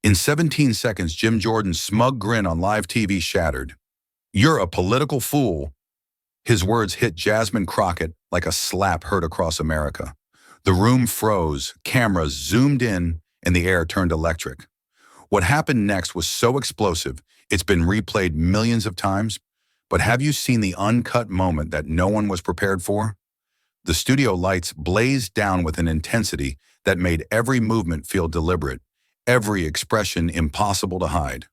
In 17 seconds, Jim Jordan's smug grin on live TV shattered. "You're a political fool." His words hit Jasmine Crockett like a slap heard across America. The room froze, cameras zoomed in, and the air turned electric. What happened next was so explosive, it's been replayed millions of times. But have you seen the uncut moment that no one was prepared for? The studio lights blazed down with an intensity that made every movement feel deliberate, every expression impossible to hide.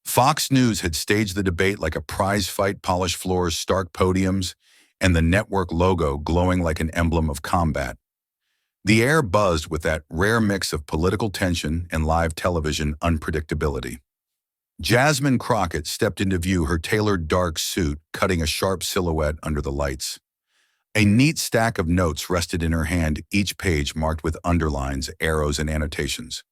Fox News had staged the debate like a prize fight, polished floors, stark podiums, and the network logo glowing like an emblem of combat. The air buzzed with that rare mix of political tension and live television unpredictability. Jasmine Crockett stepped into view, her tailored dark suit cutting a sharp silhouette under the lights. A neat stack of notes rested in her hand, each page marked with underlines, arrows, and annotations.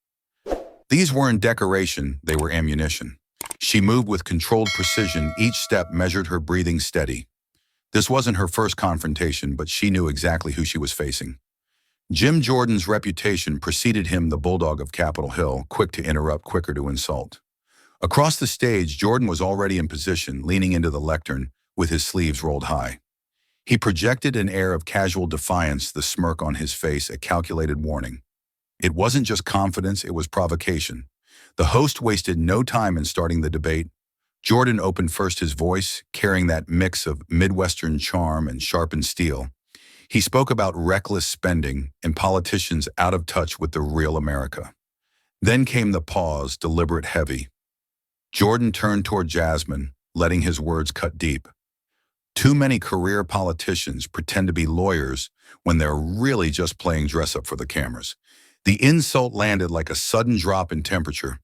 These weren't decoration, they were ammunition. She moved with controlled precision, each step measured, her breathing steady. This wasn't her first confrontation, but she knew exactly who she was facing. Jim Jordan's reputation preceded him, the bulldog of Capitol Hill, quick to interrupt, quicker to insult. Across the stage, Jordan was already in position, leaning into the lectern with his sleeves rolled high. He projected an air of casual defiance, the smirk on his face a calculated warning. It wasn't just confidence, it was provocation. The host wasted no time in starting the debate. Jordan opened first, his voice carrying that mix of Midwestern charm and sharpened steel. He spoke about reckless spending and politicians out of touch with the real America. Then came the pause, deliberate, heavy. Jordan turned toward Jasmine, letting his words cut deep. Too many career politicians pretend to be lawyers when they're really just playing dress-up for the cameras. The insult landed like a sudden drop in temperature.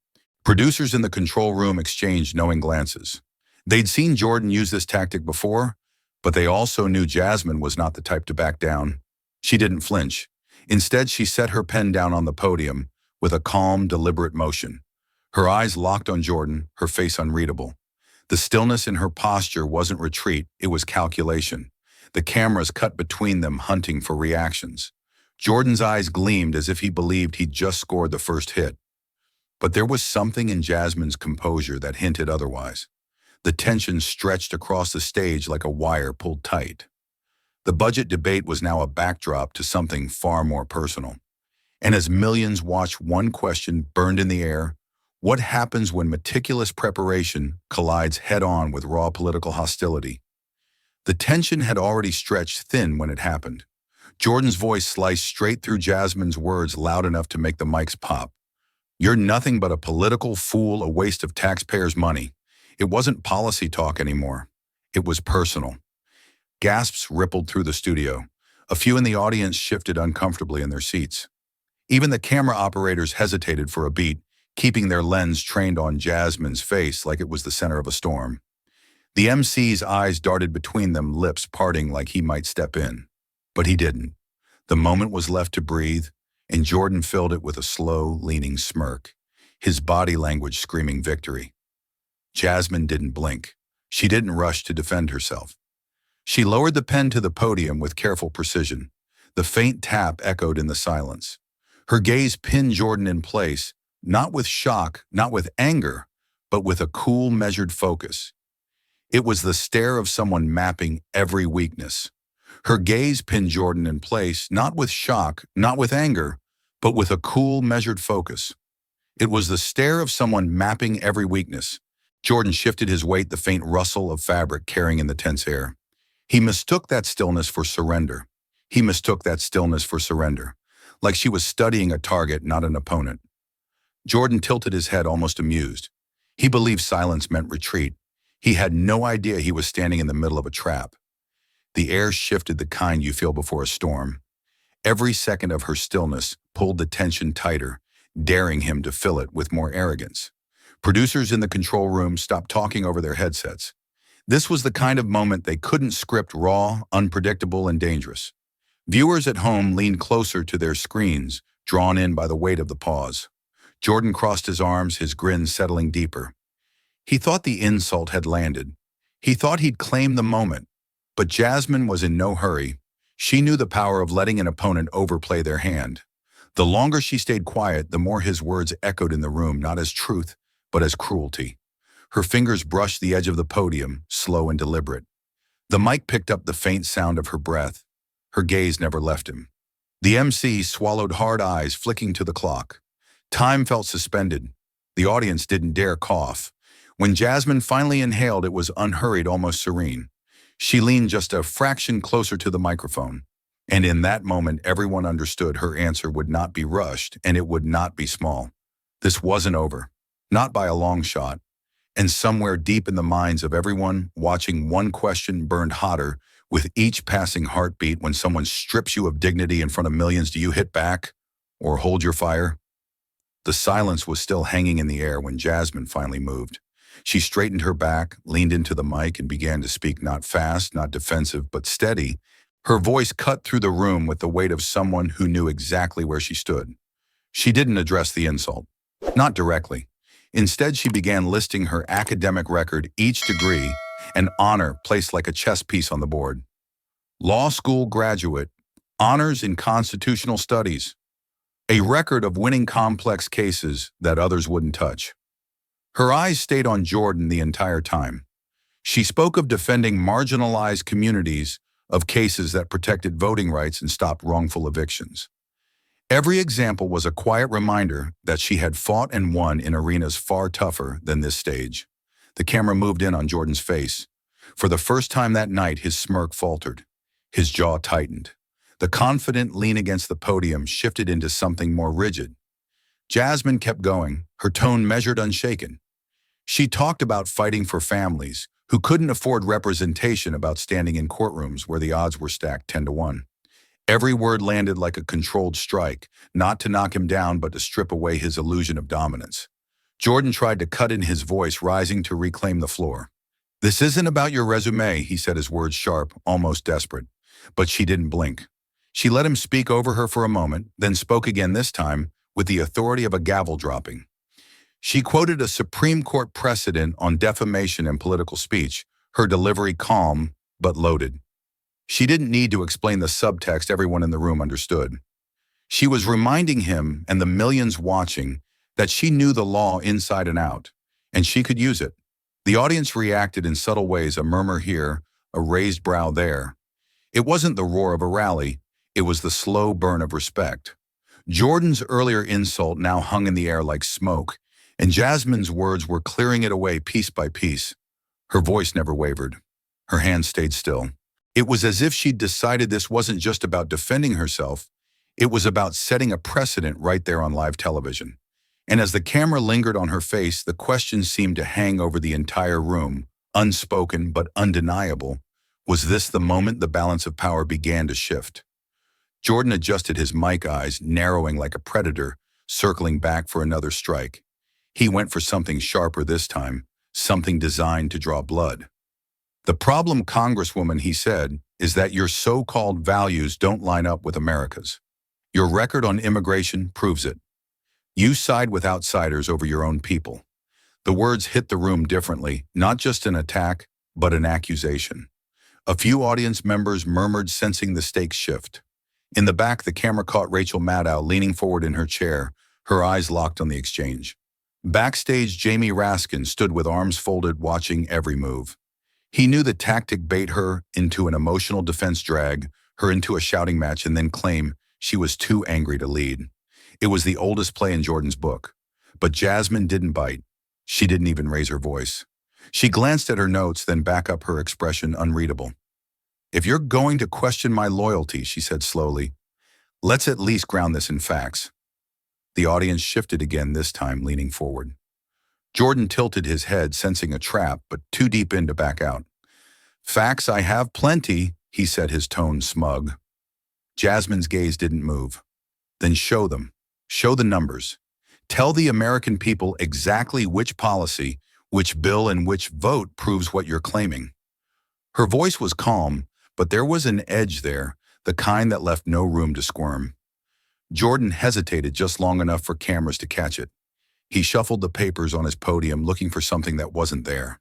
Producers in the control room exchanged knowing glances. They'd seen Jordan use this tactic before, but they also knew Jasmine was not the type to back down. She didn't flinch. Instead, she set her pen down on the podium with a calm, deliberate motion. Her eyes locked on Jordan, her face unreadable. The stillness in her posture wasn't retreat, it was calculation. The cameras cut between them, hunting for reactions. Jordan's eyes gleamed as if he believed he'd just scored the first hit. But there was something in Jasmine's composure that hinted otherwise. The tension stretched across the stage like a wire pulled tight. The budget debate was now a backdrop to something far more personal. And as millions watched, one question burned in the air: what happens when meticulous preparation collides head-on with raw political hostility? The tension had already stretched thin when it happened. Jordan's voice sliced straight through Jasmine's words, loud enough to make the mics pop. "You're nothing but a political fool, a waste of taxpayers' money." It wasn't policy talk anymore. It was personal. Gasps rippled through the studio. A few in the audience shifted uncomfortably in their seats. Even the camera operators hesitated for a beat, keeping their lens trained on Jasmine's face like it was the center of a storm. The MC's eyes darted between them, lips parting like he might step in. But he didn't. The moment was left to breathe, and Jordan filled it with a slow, leaning smirk, his body language screaming victory. Jasmine didn't blink. She didn't rush to defend herself. She lowered the pen to the podium with careful precision. The faint tap echoed in the silence. Her gaze pinned Jordan in place, not with shock, not with anger, but with a cool, measured focus. It was the stare of someone mapping every weakness. Her gaze pinned Jordan in place, not with shock, not with anger, but with a cool, measured focus. It was the stare of someone mapping every weakness. Jordan shifted his weight, the faint rustle of fabric carrying in the tense air. He mistook that stillness for surrender. He mistook that stillness for surrender, like she was studying a target, not an opponent. Jordan tilted his head, almost amused. He believed silence meant retreat. He had no idea he was standing in the middle of a trap. The air shifted, the kind you feel before a storm. Every second of her stillness pulled the tension tighter, daring him to fill it with more arrogance. Producers in the control room stopped talking over their headsets. This was the kind of moment they couldn't script, raw, unpredictable, and dangerous. Viewers at home leaned closer to their screens, drawn in by the weight of the pause. Jordan crossed his arms, his grin settling deeper. He thought the insult had landed. He thought he'd claimed the moment. But Jasmine was in no hurry. She knew the power of letting an opponent overplay their hand. The longer she stayed quiet, the more his words echoed in the room, not as truth, but as cruelty. Her fingers brushed the edge of the podium, slow and deliberate. The mic picked up the faint sound of her breath. Her gaze never left him. The MC swallowed hard eyes, flicking to the clock. Time felt suspended. The audience didn't dare cough. When Jasmine finally inhaled, it was unhurried, almost serene. She leaned just a fraction closer to the microphone. And in that moment, everyone understood her answer would not be rushed, and it would not be small. This wasn't over. Not by a long shot. And somewhere deep in the minds of everyone watching, one question burned hotter with each passing heartbeat. When someone strips you of dignity in front of millions, do you hit back or hold your fire? The silence was still hanging in the air when Jasmine finally moved. She straightened her back, leaned into the mic, and began to speak, not fast, not defensive, but steady. Her voice cut through the room with the weight of someone who knew exactly where she stood. She didn't address the insult. Not directly. Instead, she began listing her academic record, each degree, an honor placed like a chess piece on the board. Law school graduate, honors in constitutional studies, a record of winning complex cases that others wouldn't touch. Her eyes stayed on Jordan the entire time. She spoke of defending marginalized communities, of cases that protected voting rights and stopped wrongful evictions. Every example was a quiet reminder that she had fought and won in arenas far tougher than this stage. The camera moved in on Jordan's face. For the first time that night, his smirk faltered. His jaw tightened. The confident lean against the podium shifted into something more rigid. Jasmine kept going, her tone measured, unshaken. She talked about fighting for families who couldn't afford representation, about standing in courtrooms where the odds were stacked 10-1. Every word landed like a controlled strike, not to knock him down, but to strip away his illusion of dominance. Jordan tried to cut in, his voice rising to reclaim the floor. "This isn't about your resume," he said, his words sharp, almost desperate. But she didn't blink. She let him speak over her for a moment, then spoke again, this time with the authority of a gavel dropping. She quoted a Supreme Court precedent on defamation and political speech, her delivery calm but loaded. She didn't need to explain the subtext, everyone in the room understood. She was reminding him and the millions watching that she knew the law inside and out, and she could use it. The audience reacted in subtle ways, a murmur here, a raised brow there. It wasn't the roar of a rally, it was the slow burn of respect. Jordan's earlier insult now hung in the air like smoke, and Jasmine's words were clearing it away piece by piece. Her voice never wavered. Her hands stayed still. It was as if she'd decided this wasn't just about defending herself, it was about setting a precedent right there on live television. And as the camera lingered on her face, the question seemed to hang over the entire room, unspoken but undeniable. Was this the moment the balance of power began to shift? Jordan adjusted his mic, eyes narrowing like a predator, circling back for another strike. He went for something sharper this time, something designed to draw blood. "The problem, Congresswoman," he said, "is that your so-called values don't line up with America's. Your record on immigration proves it. You side with outsiders over your own people." The words hit the room differently, not just an attack, but an accusation. A few audience members murmured, sensing the stakes shift. In the back, the camera caught Rachel Maddow leaning forward in her chair, her eyes locked on the exchange. Backstage, Jamie Raskin stood with arms folded, watching every move. He knew the tactic: bait her into an emotional defense, drag her into a shouting match, and then claim she was too angry to lead. It was the oldest play in Jordan's book. But Jasmine didn't bite. She didn't even raise her voice. She glanced at her notes, then back up, her expression unreadable. "If you're going to question my loyalty," she said slowly, "let's at least ground this in facts." The audience shifted again, this time leaning forward. Jordan tilted his head, sensing a trap, but too deep in to back out. "Facts, I have plenty," he said, his tone smug. Jasmine's gaze didn't move. "Then show them. Show the numbers. Tell the American people exactly which policy, which bill, and which vote proves what you're claiming." Her voice was calm, but there was an edge there, the kind that left no room to squirm. Jordan hesitated just long enough for cameras to catch it. He shuffled the papers on his podium, looking for something that wasn't there.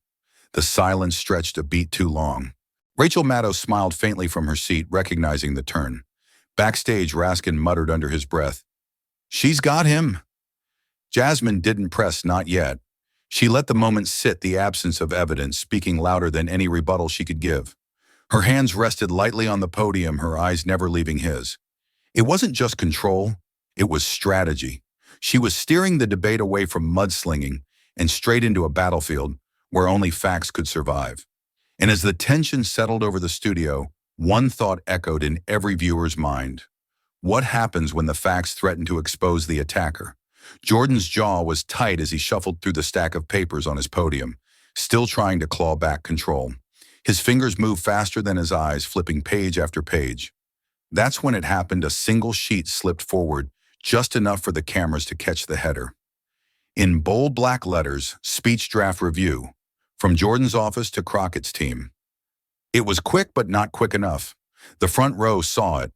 The silence stretched a beat too long. Rachel Maddow smiled faintly from her seat, recognizing the turn. Backstage, Raskin muttered under his breath, She's got him. Jasmine didn't press not yet. She let the moment sit, the absence of evidence speaking louder than any rebuttal she could give. Her hands rested lightly on the podium, her eyes never leaving his. It wasn't just control, it was strategy. She was steering the debate away from mudslinging and straight into a battlefield where only facts could survive. And as the tension settled over the studio, one thought echoed in every viewer's mind. What happens when the facts threaten to expose the attacker? Jordan's jaw was tight as he shuffled through the stack of papers on his podium, still trying to claw back control. His fingers moved faster than his eyes, flipping page after page. That's when it happened. A single sheet slipped forward, just enough for the cameras to catch the header. In bold black letters, speech draft review, from Jordan's office to Crockett's team. It was quick, but not quick enough. The front row saw it.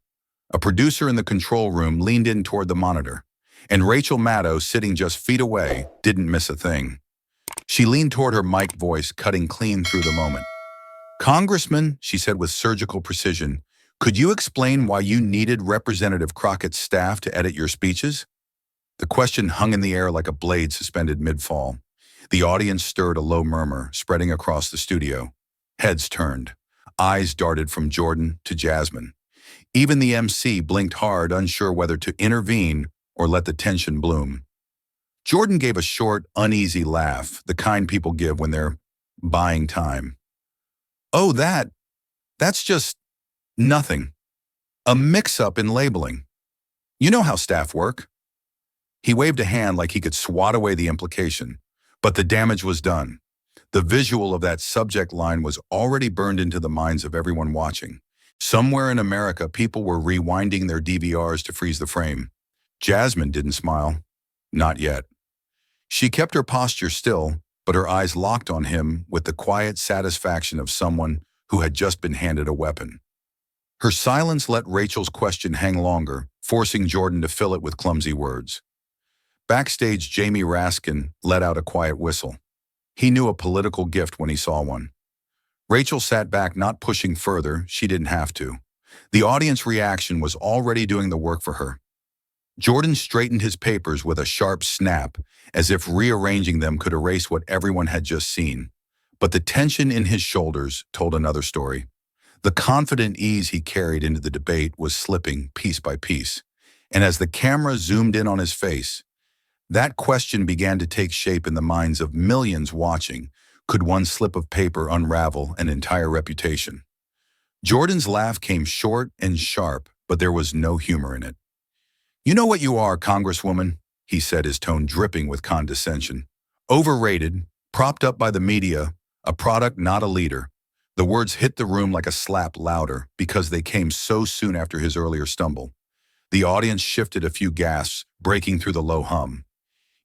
A producer in the control room leaned in toward the monitor, and Rachel Maddow, sitting just feet away, didn't miss a thing. She leaned toward her mic, voice cutting clean through the moment. "Congressman," she said with surgical precision, "could you explain why you needed Representative Crockett's staff to edit your speeches?" The question hung in the air like a blade suspended mid-fall. The audience stirred, a low murmur spreading across the studio. Heads turned. Eyes darted from Jordan to Jasmine. Even the MC blinked hard, unsure whether to intervene or let the tension bloom. Jordan gave a short, uneasy laugh, the kind people give when they're buying time. "Oh, that's just nothing. A mix-up in labeling. You know how staff work." He waved a hand like he could swat away the implication, but the damage was done. The visual of that subject line was already burned into the minds of everyone watching. Somewhere in America, people were rewinding their DVRs to freeze the frame. Jasmine didn't smile. Not yet. She kept her posture still, but her eyes locked on him with the quiet satisfaction of someone who had just been handed a weapon. Her silence let Rachel's question hang longer, forcing Jordan to fill it with clumsy words. Backstage, Jamie Raskin let out a quiet whistle. He knew a political gift when he saw one. Rachel sat back, not pushing further. She didn't have to. The audience reaction was already doing the work for her. Jordan straightened his papers with a sharp snap, as if rearranging them could erase what everyone had just seen. But the tension in his shoulders told another story. The confident ease he carried into the debate was slipping piece by piece. And as the camera zoomed in on his face, that question began to take shape in the minds of millions watching. Could one slip of paper unravel an entire reputation? Jordan's laugh came short and sharp, but there was no humor in it. "You know what you are, Congresswoman," he said, his tone dripping with condescension. "Overrated, propped up by the media, a product, not a leader." The words hit the room like a slap, louder because they came so soon after his earlier stumble. The audience shifted, a few gasps breaking through the low hum.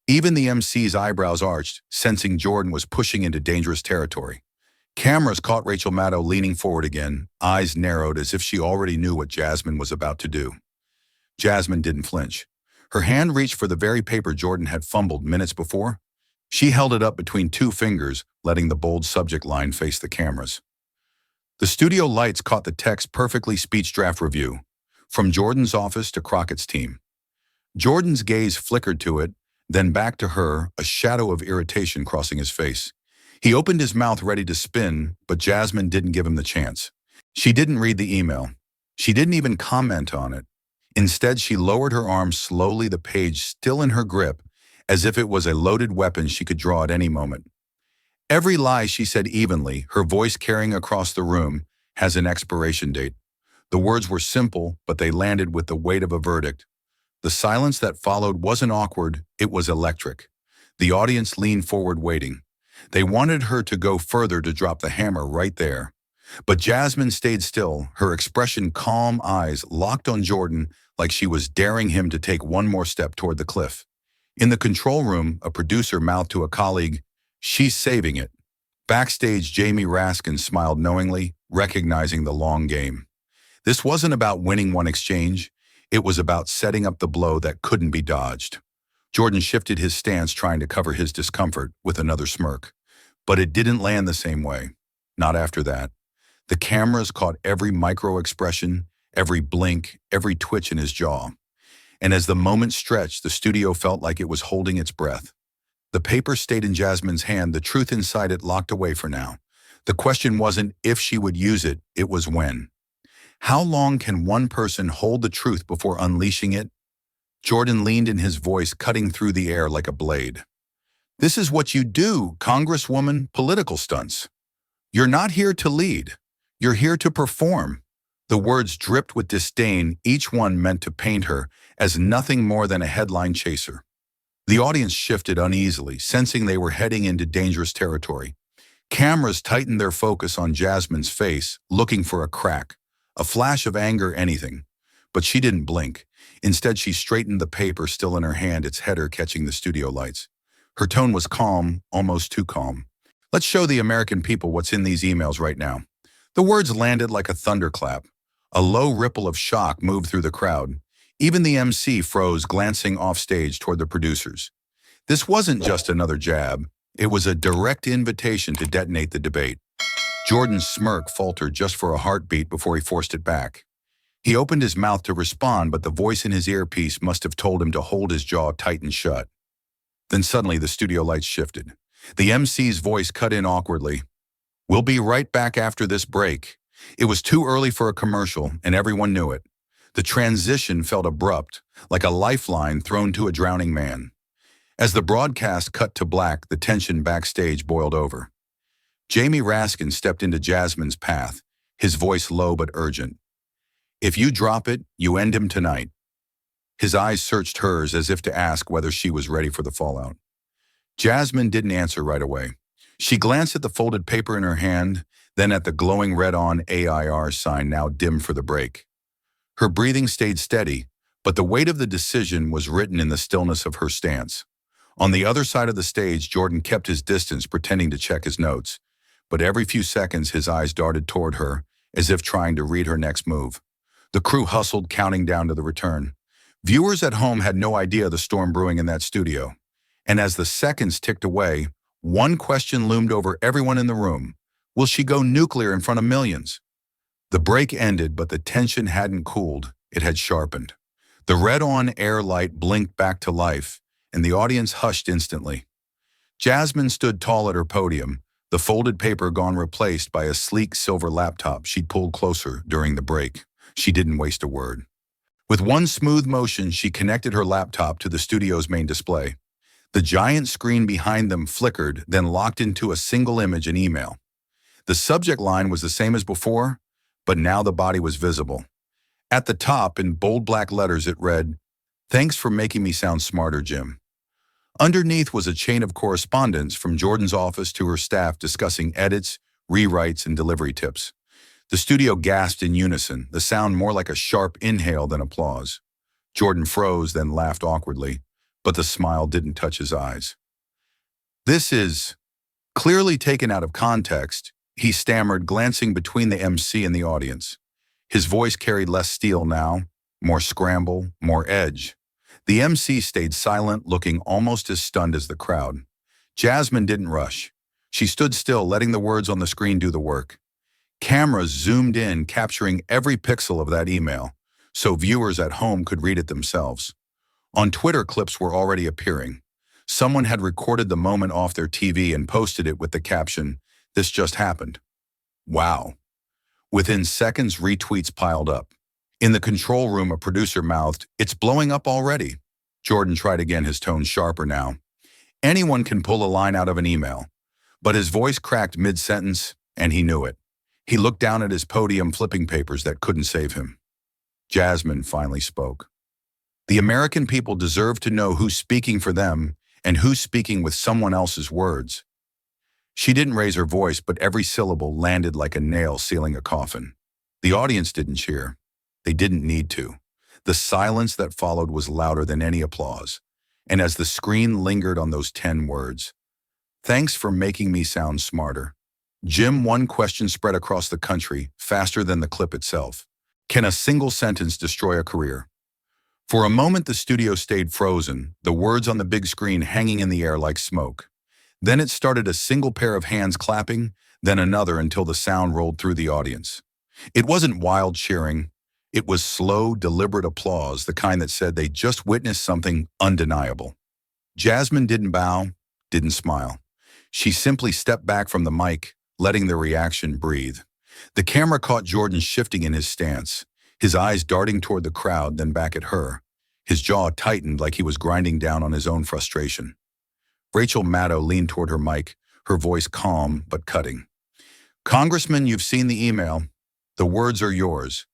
Even the MC's eyebrows arched, sensing Jordan was pushing into dangerous territory. Cameras caught Rachel Maddow leaning forward again, eyes narrowed as if she already knew what Jasmine was about to do. Jasmine didn't flinch. Her hand reached for the very paper Jordan had fumbled minutes before. She held it up between two fingers, letting the bold subject line face the cameras. The studio lights caught the text perfectly: speech draft review, from Jordan's office to Crockett's team. Jordan's gaze flickered to it, then back to her, a shadow of irritation crossing his face. He opened his mouth ready to spin, but Jasmine didn't give him the chance. She didn't read the email. She didn't even comment on it. Instead, she lowered her arm slowly, the page still in her grip, as if it was a loaded weapon she could draw at any moment. "Every lie," she said evenly, her voice carrying across the room, "has an expiration date." The words were simple, but they landed with the weight of a verdict. The silence that followed wasn't awkward, it was electric. The audience leaned forward, waiting. They wanted her to go further, to drop the hammer right there. But Jasmine stayed still, her expression calm, eyes locked on Jordan like she was daring him to take one more step toward the cliff. In the control room, a producer mouthed to a colleague, "She's saving it." Backstage, Jamie Raskin smiled knowingly, recognizing the long game. This wasn't about winning one exchange. It was about setting up the blow that couldn't be dodged. Jordan shifted his stance, trying to cover his discomfort with another smirk. But it didn't land the same way. Not after that. The cameras caught every micro expression, every blink, every twitch in his jaw. and as the moment stretched, the studio felt like it was holding its breath. The paper stayed in Jasmine's hand, the truth inside it locked away for now. The question wasn't if she would use it, it was when. How long can one person hold the truth before unleashing it? Jordan leaned in, his voice cutting through the air like a blade. This is what you do, Congresswoman, political stunts. You're not here to lead. You're here to perform. The words dripped with disdain, each one meant to paint her as nothing more than a headline chaser. The audience shifted uneasily, sensing they were heading into dangerous territory. Cameras tightened their focus on Jasmine's face, looking for a crack, a flash of anger, anything. But she didn't blink. Instead, she straightened the paper still in her hand, its header catching the studio lights. Her tone was calm, almost too calm. Let's show the American people what's in these emails right now. The words landed like a thunderclap. A low ripple of shock moved through the crowd. Even the MC froze, glancing off stage toward the producers. This wasn't just another jab. It was a direct invitation to detonate the debate. Jordan's smirk faltered just for a heartbeat before he forced it back. He opened his mouth to respond, but the voice in his earpiece must have told him to hold his jaw tight and shut. Then suddenly the studio lights shifted. The MC's voice cut in awkwardly. "We'll be right back after this break." It was too early for a commercial, and everyone knew it. The transition felt abrupt, like a lifeline thrown to a drowning man. As the broadcast cut to black, the tension backstage boiled over. Jamie Raskin stepped into Jasmine's path, his voice low but urgent. "If you drop it, you end him tonight." His eyes searched hers as if to ask whether she was ready for the fallout. Jasmine didn't answer right away. She glanced at the folded paper in her hand, then at the glowing red-on AIR sign now dim for the break. Her breathing stayed steady, but the weight of the decision was written in the stillness of her stance. On the other side of the stage, Jordan kept his distance, pretending to check his notes. But every few seconds, his eyes darted toward her, as if trying to read her next move. The crew hustled, counting down to the return. Viewers at home had no idea the storm brewing in that studio. And as the seconds ticked away, one question loomed over everyone in the room. Will she go nuclear in front of millions? The break ended, but the tension hadn't cooled. It had sharpened. The red-on air light blinked back to life, and the audience hushed instantly. Jasmine stood tall at her podium, the folded paper gone, replaced by a sleek silver laptop she'd pulled closer during the break. She didn't waste a word. With one smooth motion, she connected her laptop to the studio's main display. The giant screen behind them flickered, then locked into a single image, an email. The subject line was the same as before, but now the body was visible. At the top, in bold black letters, it read, "Thanks for making me sound smarter, Jim." Underneath was a chain of correspondence from Jordan's office to her staff discussing edits, rewrites, and delivery tips. The studio gasped in unison, the sound more like a sharp inhale than applause. Jordan froze, then laughed awkwardly, but the smile didn't touch his eyes. "This is clearly taken out of context," he stammered, glancing between the MC and the audience. His voice carried less steel now, more scramble, more edge. The MC stayed silent, looking almost as stunned as the crowd. Jasmine didn't rush. She stood still, letting the words on the screen do the work. Cameras zoomed in, capturing every pixel of that email, so viewers at home could read it themselves. On Twitter, clips were already appearing. Someone had recorded the moment off their TV and posted it with the caption, "This just happened." Wow. Within seconds, retweets piled up. In the control room, a producer mouthed, "It's blowing up already." Jordan tried again, his tone sharper now. Anyone can pull a line out of an email. But his voice cracked mid-sentence, and he knew it. He looked down at his podium, flipping papers that couldn't save him. Jasmine finally spoke. The American people deserve to know who's speaking for them and who's speaking with someone else's words. She didn't raise her voice, but every syllable landed like a nail sealing a coffin. The audience didn't cheer. They didn't need to. The silence that followed was louder than any applause. And as the screen lingered on those 10 words, "Thanks for making me sound smarter, Jim," one question spread across the country, faster than the clip itself. Can a single sentence destroy a career? For a moment, the studio stayed frozen, the words on the big screen hanging in the air like smoke. Then it started, a single pair of hands clapping, then another, until the sound rolled through the audience. It wasn't wild cheering. It was slow, deliberate applause, the kind that said they just witnessed something undeniable. Jasmine didn't bow, didn't smile. She simply stepped back from the mic, letting the reaction breathe. The camera caught Jordan shifting in his stance, his eyes darting toward the crowd, then back at her. His jaw tightened like he was grinding down on his own frustration. Rachel Maddow leaned toward her mic, her voice calm but cutting. "Congressman, you've seen the email. The words are yours.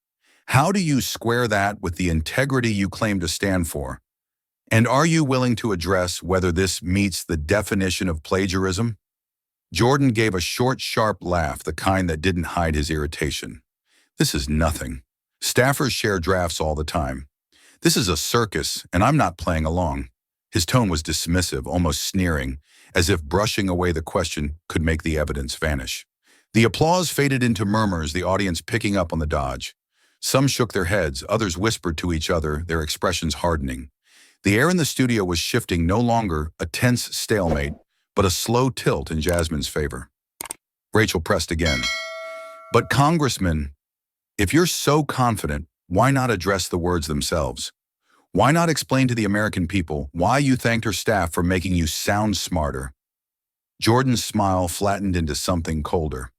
How do you square that with the integrity you claim to stand for? And are you willing to address whether this meets the definition of plagiarism?" Jordan gave a short, sharp laugh, the kind that didn't hide his irritation. "This is nothing. Staffers share drafts all the time. This is a circus, and I'm not playing along." His tone was dismissive, almost sneering, as if brushing away the question could make the evidence vanish. The applause faded into murmurs, the audience picking up on the dodge. Some shook their heads, others whispered to each other, their expressions hardening. The air in the studio was shifting, no longer a tense stalemate, but a slow tilt in Jasmine's favor. Rachel pressed again. "But Congressman, if you're so confident, why not address the words themselves? Why not explain to the American people why you thanked her staff for making you sound smarter?" Jordan's smile flattened into something colder.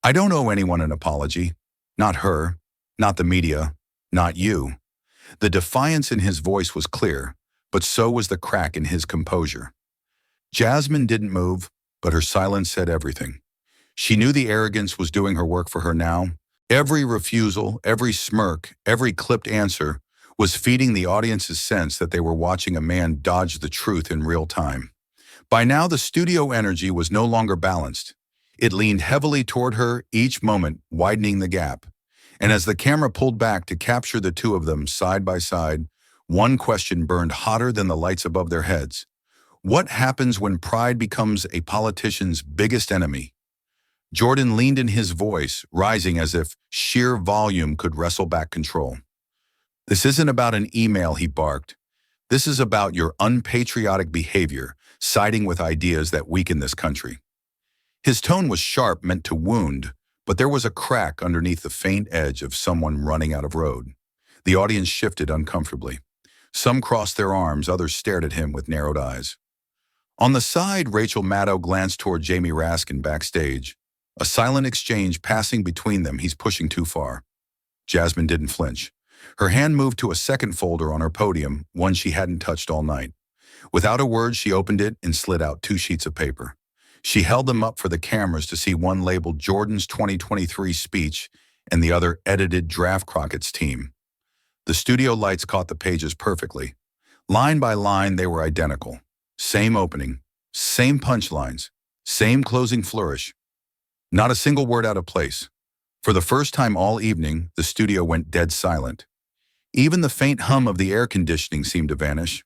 "I don't owe anyone an apology. Not her, not the media, not you." The defiance in his voice was clear, but so was the crack in his composure. Jasmine didn't move, but her silence said everything. She knew the arrogance was doing her work for her now. Every refusal, every smirk, every clipped answer was feeding the audience's sense that they were watching a man dodge the truth in real time. By now, the studio energy was no longer balanced. It leaned heavily toward her, each moment widening the gap. And as the camera pulled back to capture the two of them side by side, one question burned hotter than the lights above their heads. What happens when pride becomes a politician's biggest enemy? Jordan leaned in, his voice rising as if sheer volume could wrestle back control. "This isn't about an email," he barked. "This is about your unpatriotic behavior, siding with ideas that weaken this country." His tone was sharp, meant to wound, but there was a crack underneath the faint edge of someone running out of road. The audience shifted uncomfortably. Some crossed their arms, others stared at him with narrowed eyes. On the side, Rachel Maddow glanced toward Jamie Raskin backstage, a silent exchange passing between them. "He's pushing too far." Jasmine didn't flinch. Her hand moved to a second folder on her podium, one she hadn't touched all night. Without a word, she opened it and slid out 2 sheets of paper. She held them up for the cameras to see, one labeled Jordan's 2023 speech and the other edited draft Crockett's team. The studio lights caught the pages perfectly. Line by line, they were identical. Same opening, same punchlines, same closing flourish. Not a single word out of place. For the first time all evening, the studio went dead silent. Even the faint hum of the air conditioning seemed to vanish.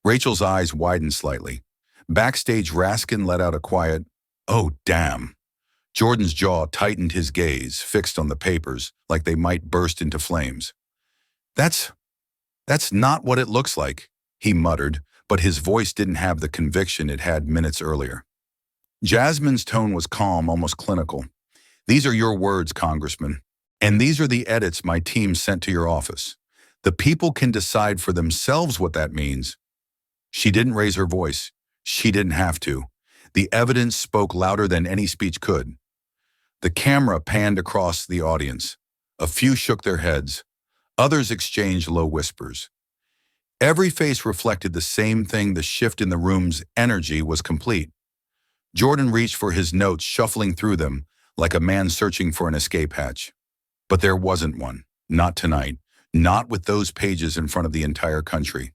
Rachel's eyes widened slightly. Backstage, Raskin let out a quiet, "Oh, damn." Jordan's jaw tightened, his gaze fixed on the papers like they might burst into flames. That's not what it looks like," he muttered, but his voice didn't have the conviction it had minutes earlier. Jasmine's tone was calm, almost clinical. "These are your words, Congressman, and these are the edits my team sent to your office. The people can decide for themselves what that means." She didn't raise her voice. She didn't have to. The evidence spoke louder than any speech could. The camera panned across the audience. A few shook their heads. Others exchanged low whispers. Every face reflected the same thing. The shift in the room's energy was complete. Jordan reached for his notes, shuffling through them like a man searching for an escape hatch. But there wasn't one. Not tonight. Not with those pages in front of the entire country.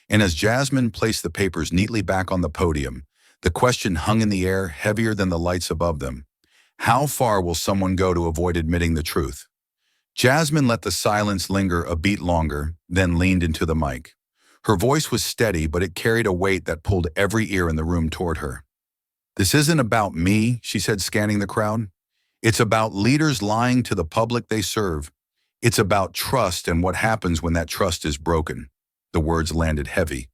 And as Jasmine placed the papers neatly back on the podium, the question hung in the air, heavier than the lights above them. How far will someone go to avoid admitting the truth? Jasmine let the silence linger a beat longer, then leaned into the mic. Her voice was steady, but it carried a weight that pulled every ear in the room toward her. "This isn't about me," she said, scanning the crowd. "It's about leaders lying to the public they serve. It's about trust and what happens when that trust is broken." The words landed heavy.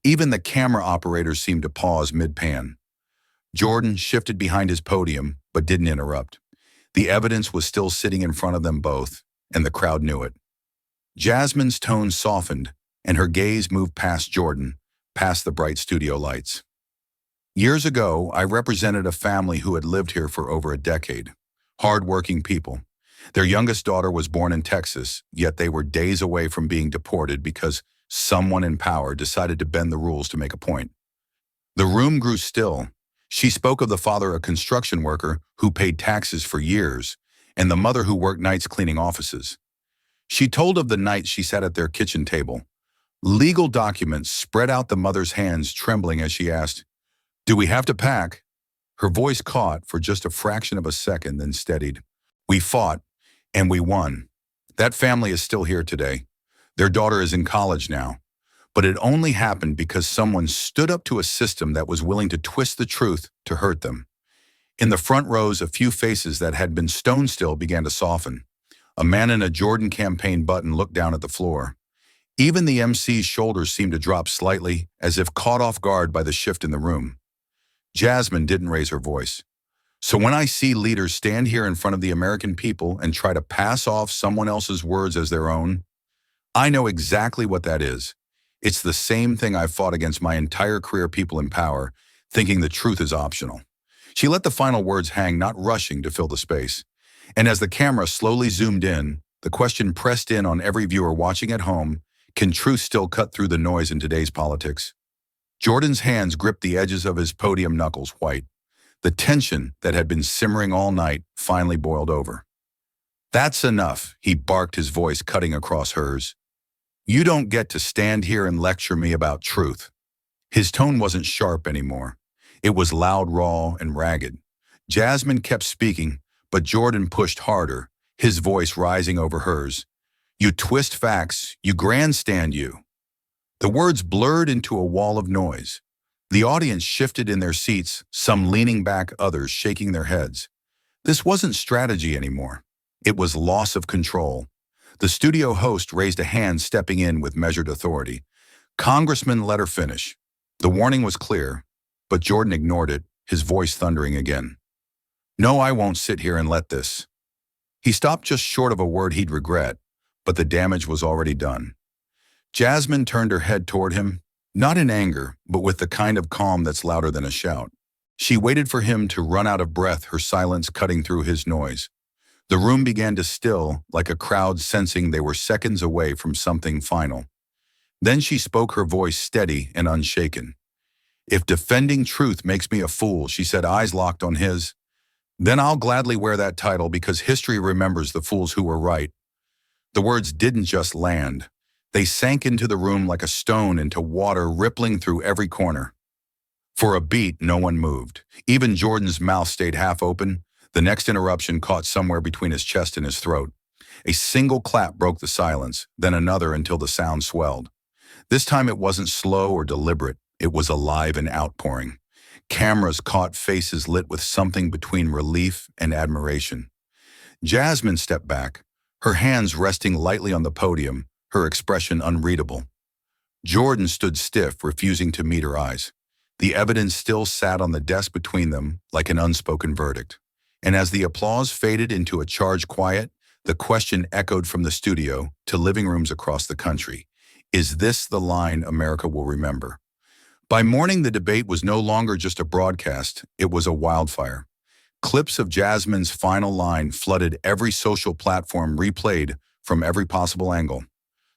Even the camera operators seemed to pause mid-pan. Jordan shifted behind his podium, but didn't interrupt. The evidence was still sitting in front of them both, and the crowd knew it. Jasmine's tone softened, and her gaze moved past Jordan, past the bright studio lights. Years ago, I represented a family who had lived here for over a decade. Hard-working people. Their youngest daughter was born in Texas, yet they were days away from being deported because someone in power decided to bend the rules to make a point. The room grew still. She spoke of the father, a construction worker who paid taxes for years, and the mother who worked nights cleaning offices. She told of the night she sat at their kitchen table. Legal documents spread out, the mother's hands trembling as she asked, "Do we have to pack?" Her voice caught for just a fraction of a second, then steadied. "We fought, and we won. That family is still here today. Their daughter is in college now. But it only happened because someone stood up to a system that was willing to twist the truth to hurt them." In the front rows, a few faces that had been stone still began to soften. A man in a Jordan campaign button looked down at the floor. Even the MC's shoulders seemed to drop slightly, as if caught off guard by the shift in the room. Jasmine didn't raise her voice. "So when I see leaders stand here in front of the American people and try to pass off someone else's words as their own, I know exactly what that is. It's the same thing I've fought against my entire career, people in power, thinking the truth is optional." She let the final words hang, not rushing to fill the space. And as the camera slowly zoomed in, the question pressed in on every viewer watching at home: can truth still cut through the noise in today's politics? Jordan's hands gripped the edges of his podium, knuckles white. The tension that had been simmering all night finally boiled over. "That's enough," he barked, his voice cutting across hers. "You don't get to stand here and lecture me about truth." His tone wasn't sharp anymore. It was loud, raw, and ragged. Jasmine kept speaking, but Jordan pushed harder, his voice rising over hers. "You twist facts, you grandstand, you." The words blurred into a wall of noise. The audience shifted in their seats, some leaning back, others shaking their heads. This wasn't strategy anymore. It was loss of control. The studio host raised a hand, stepping in with measured authority. "Congressman, let her finish." The warning was clear, but Jordan ignored it, his voice thundering again. "No, I won't sit here and let this." He stopped just short of a word he'd regret, but the damage was already done. Jasmine turned her head toward him, not in anger, but with the kind of calm that's louder than a shout. She waited for him to run out of breath, her silence cutting through his noise. The room began to still, like a crowd sensing they were seconds away from something final. Then she spoke, her voice steady and unshaken. "If defending truth makes me a fool," she said, eyes locked on his, "then I'll gladly wear that title, because history remembers the fools who were right." The words didn't just land. They sank into the room like a stone into water, rippling through every corner. For a beat, no one moved. Even Jordan's mouth stayed half open. The next interruption caught somewhere between his chest and his throat. A single clap broke the silence, then another until the sound swelled. This time it wasn't slow or deliberate. It was alive and outpouring. Cameras caught faces lit with something between relief and admiration. Jasmine stepped back, her hands resting lightly on the podium, her expression unreadable. Jordan stood stiff, refusing to meet her eyes. The evidence still sat on the desk between them like an unspoken verdict. And as the applause faded into a charged quiet, the question echoed from the studio to living rooms across the country. Is this the line America will remember? By morning, the debate was no longer just a broadcast, it was a wildfire. Clips of Jasmine's final line flooded every social platform, replayed from every possible angle.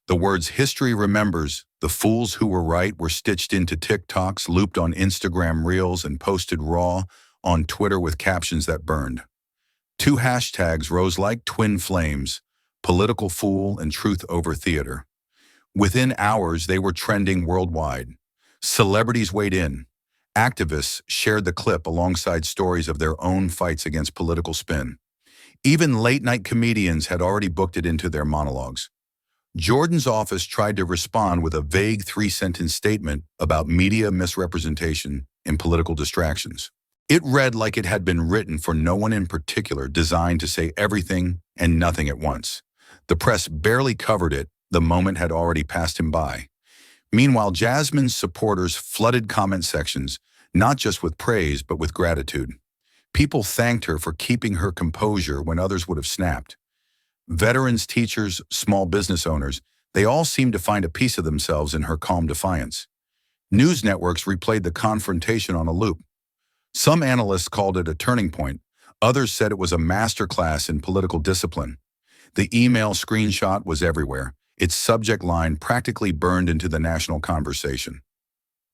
The words "history remembers," "the fools who were right," were stitched into TikToks, looped on Instagram Reels, and posted raw on Twitter with captions that burned. Two hashtags rose like twin flames: political fool and truth over theater. Within hours, they were trending worldwide. Celebrities weighed in. Activists shared the clip alongside stories of their own fights against political spin. Even late-night comedians had already booked it into their monologues. Jordan's office tried to respond with a vague 3-sentence statement about media misrepresentation and political distractions. It read like it had been written for no one in particular, designed to say everything and nothing at once. The press barely covered it. The moment had already passed him by. Meanwhile, Jasmine's supporters flooded comment sections, not just with praise, but with gratitude. People thanked her for keeping her composure when others would have snapped. Veterans, teachers, small business owners, they all seemed to find a piece of themselves in her calm defiance. News networks replayed the confrontation on a loop. Some analysts called it a turning point. Others said it was a masterclass in political discipline. The email screenshot was everywhere, its subject line practically burned into the national conversation.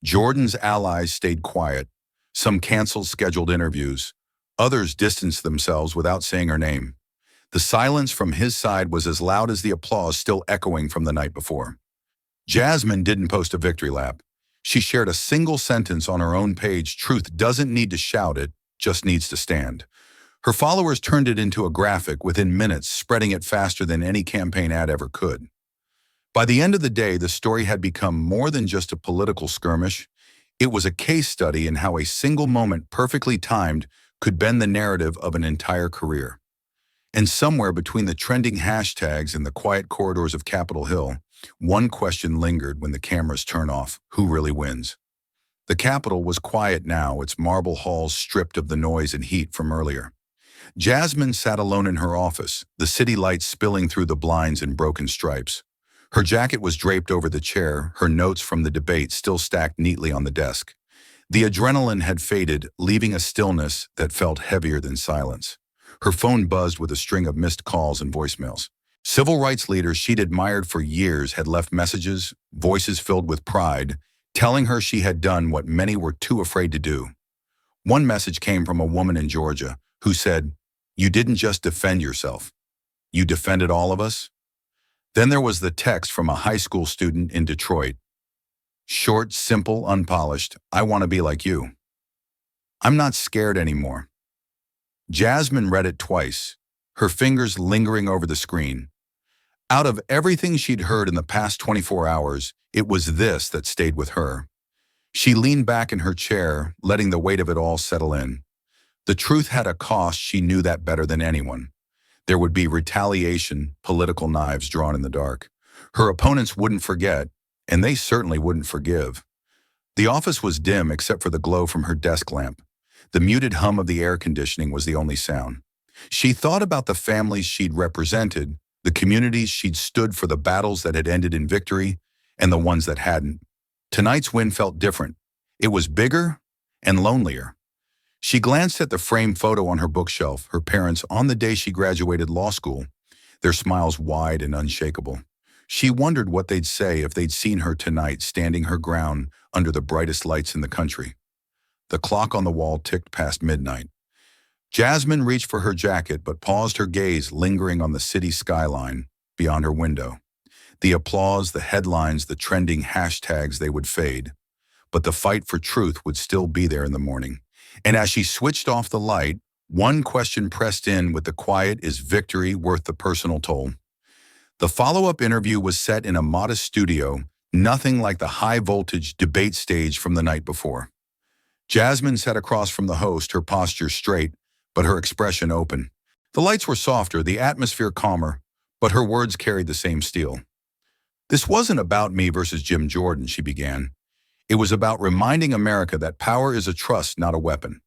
Jordan's allies stayed quiet. Some canceled scheduled interviews. Others distanced themselves without saying her name. The silence from his side was as loud as the applause still echoing from the night before. Jasmine didn't post a victory lap. She shared a single sentence on her own page: "Truth doesn't need to shout it, just needs to stand." Her followers turned it into a graphic within minutes, spreading it faster than any campaign ad ever could. By the end of the day, the story had become more than just a political skirmish. It was a case study in how a single moment, perfectly timed, could bend the narrative of an entire career. And somewhere between the trending hashtags and the quiet corridors of Capitol Hill, one question lingered when the cameras turn off: who really wins? The Capitol was quiet now, its marble halls stripped of the noise and heat from earlier. Jasmine sat alone in her office, the city lights spilling through the blinds in broken stripes. Her jacket was draped over the chair, her notes from the debate still stacked neatly on the desk. The adrenaline had faded, leaving a stillness that felt heavier than silence. Her phone buzzed with a string of missed calls and voicemails. Civil rights leaders she'd admired for years had left messages, voices filled with pride, telling her she had done what many were too afraid to do. One message came from a woman in Georgia who said, "You didn't just defend yourself. You defended all of us." Then there was the text from a high school student in Detroit. Short, simple, unpolished: "I want to be like you. I'm not scared anymore." Jasmine read it twice, her fingers lingering over the screen. Out of everything she'd heard in the past 24 hours, it was this that stayed with her. She leaned back in her chair, letting the weight of it all settle in. The truth had a cost, she knew that better than anyone. There would be retaliation, political knives drawn in the dark. Her opponents wouldn't forget, and they certainly wouldn't forgive. The office was dim except for the glow from her desk lamp. The muted hum of the air conditioning was the only sound. She thought about the families she'd represented, the communities she'd stood for, the battles that had ended in victory, and the ones that hadn't. Tonight's win felt different. It was bigger and lonelier. She glanced at the framed photo on her bookshelf, her parents on the day she graduated law school, their smiles wide and unshakable. She wondered what they'd say if they'd seen her tonight standing her ground under the brightest lights in the country. The clock on the wall ticked past midnight. Jasmine reached for her jacket but paused, her gaze lingering on the city skyline beyond her window. The applause, the headlines, the trending hashtags, they would fade. But the fight for truth would still be there in the morning. And as she switched off the light, one question pressed in with the quiet: is victory worth the personal toll? The follow-up interview was set in a modest studio, nothing like the high-voltage debate stage from the night before. Jasmine sat across from the host, her posture straight, but her expression open. The lights were softer, the atmosphere calmer, but her words carried the same steel. "This wasn't about me versus Jim Jordan," she began. "It was about reminding America that power is a trust, not a weapon."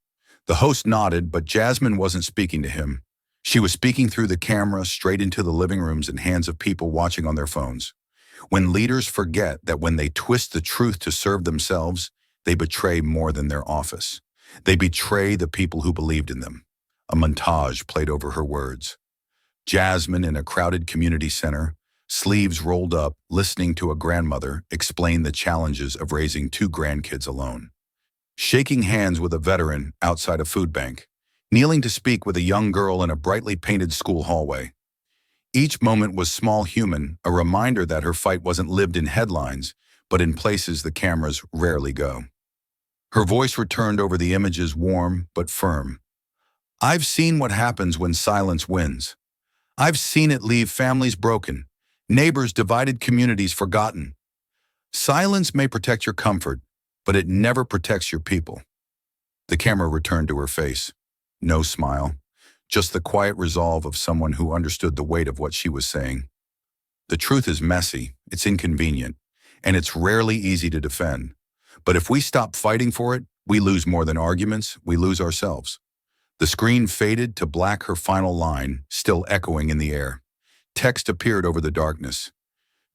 The host nodded, but Jasmine wasn't speaking to him. She was speaking through the camera, straight into the living rooms and hands of people watching on their phones. When leaders forget that when they twist the truth to serve themselves, they betray more than their office. They betray the people who believed in them. A montage played over her words. Jasmine in a crowded community center, sleeves rolled up, listening to a grandmother explain the challenges of raising 2 grandkids alone. Shaking hands with a veteran outside a food bank. Kneeling to speak with a young girl in a brightly painted school hallway. Each moment was small, human, a reminder that her fight wasn't lived in headlines, but in places the cameras rarely go. Her voice returned over the images, warm but firm. "I've seen what happens when silence wins. I've seen it leave families broken, neighbors divided, communities forgotten. Silence may protect your comfort, but it never protects your people." The camera returned to her face. No smile, just the quiet resolve of someone who understood the weight of what she was saying. The truth is messy, it's inconvenient, and it's rarely easy to defend. But if we stop fighting for it, we lose more than arguments, we lose ourselves. The screen faded to black, her final line still echoing in the air. Text appeared over the darkness.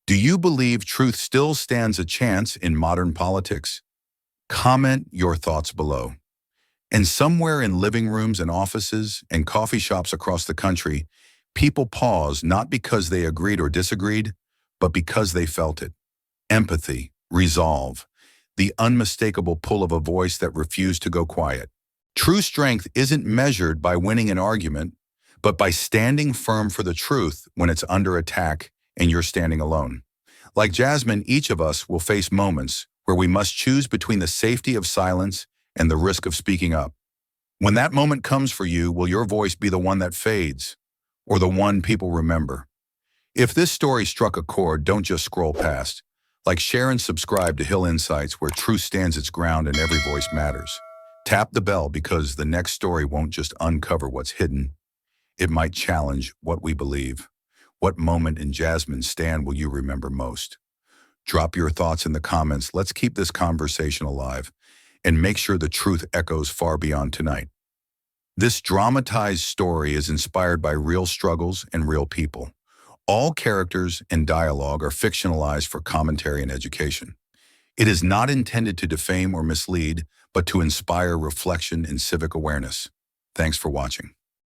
Do you believe truth still stands a chance in modern politics? Comment your thoughts below. And somewhere in living rooms and offices and coffee shops across the country, people paused not because they agreed or disagreed, but because they felt it. Empathy, resolve, the unmistakable pull of a voice that refused to go quiet. True strength isn't measured by winning an argument, but by standing firm for the truth when it's under attack and you're standing alone. Like Jasmine, each of us will face moments where we must choose between the safety of silence and the risk of speaking up. When that moment comes for you, will your voice be the one that fades or the one people remember? If this story struck a chord, don't just scroll past. Like, share and subscribe to Hill Insights, where truth stands its ground and every voice matters. Tap the bell because the next story won't just uncover what's hidden. It might challenge what we believe. What moment in Jasmine's stand will you remember most? Drop your thoughts in the comments. Let's keep this conversation alive and make sure the truth echoes far beyond tonight. This dramatized story is inspired by real struggles and real people. All characters and dialogue are fictionalized for commentary and education. It is not intended to defame or mislead, but to inspire reflection and civic awareness. Thanks for watching.